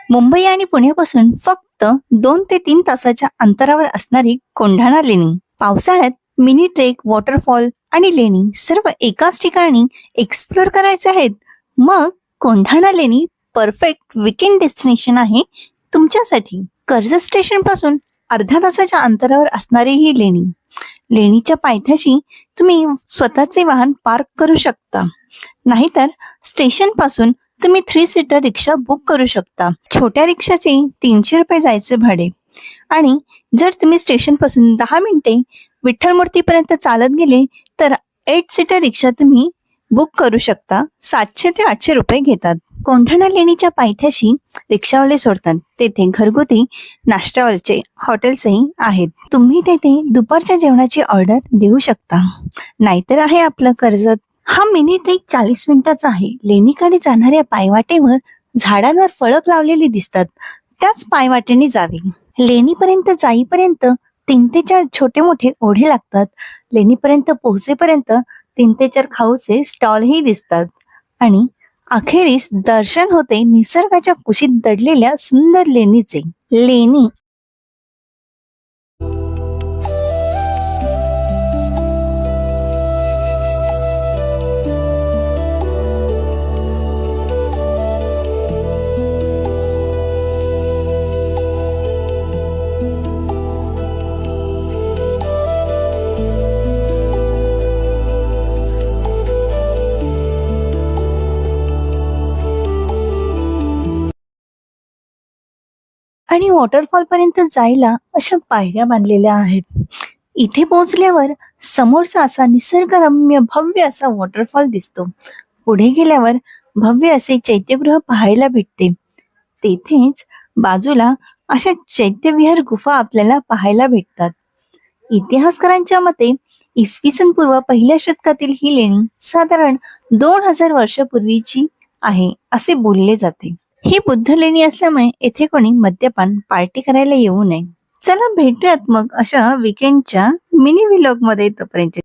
मुंबई आणि पुण्यापासून फक्त 2 ते 3 तासाच्या अंतरावर असणारी कोंढाणा लेणी. पावसाळ्यात मिनी ट्रेक, वॉटरफॉल आणि लेणी सर्व एकाच ठिकाणी एक्सप्लोर करायचे आहेत. मग कोंढाणा लेणी परफेक्ट वीकेंड डेस्टिनेशन आहे तुमच्यासाठी. कर्जत स्टेशन पासून अर्ध्या तासाच्या अंतरावर असणारी ही लेणी. लेणीच्या पायथ्याशी तुम्ही स्वतःचे वाहन पार्क करू शकता, नाहीतर स्टेशन पासून तुम्ही 3 सीटर रिक्षा बुक करू शकता. छोट्या रिक्षाचे 300 रुपये जायचे भाडे. आणि जर तुम्ही स्टेशन पासून 10 मिनिटे विठ्ठल मूर्तीपर्यंत चालत गेले तर 8 सीटर रिक्षा तुम्ही बुक करू शकता. 700 ते 800 रुपये घेतात. कोंढाणा लेणीच्या पायथ्याशी रिक्षावाले सोडतात. तेथे घरगुती नाश्त्यावालचे हॉटेल्सही आहेत. तुम्ही तेथे दुपारच्या जेवणाची ऑर्डर देऊ शकता. नाहीतर आहे आपलं कर्जत. हा मिनी ट्रेक 40 मिनिटाचा आहे. लेणीकडे जाणाऱ्या पायवाटेवर झाडांवर फळक लावलेली दिसतात, त्याच पायवाटेने जावे. लेणीपर्यंत जाईपर्यंत 3 ते 4 छोटे मोठे ओढे लागतात. लेणीपर्यंत पोहोचेपर्यंत 3 ते 4 खाऊचे स्टॉलही दिसतात. आणि अखेरीस दर्शन होते निसर्गाच्या कुशीत दडलेल्या सुंदर लेणीचे. लेणी आणि वॉटरफॉल पर्यंत जायला अशा पायऱ्या बांधलेल्या आहेत. इथे पोहोचल्यावर समोरचा असा निसर्गरम्य भव्य असा वॉटरफॉल दिसतो. पुढे गेल्यावर भव्य असे चैत्यगृह पाहायला भेटते. तेथेच बाजूला अशा चैत्यविहार गुफा आपल्याला पाहायला भेटतात. इतिहासकारांच्या मते इसवी सन पूर्व 1ल्या शतकातील ही लेणी साधारण 2000 वर्षापूर्वीची आहे असे बोलले जाते. ही बुद्ध लेणी असल्यामुळे येथे कोणी मद्यपान पार्टी करायला येऊ नये. चला भेटूयात मग अशा विकेंडच्या मिनी व्लॉग मध्ये. तोपर्यंत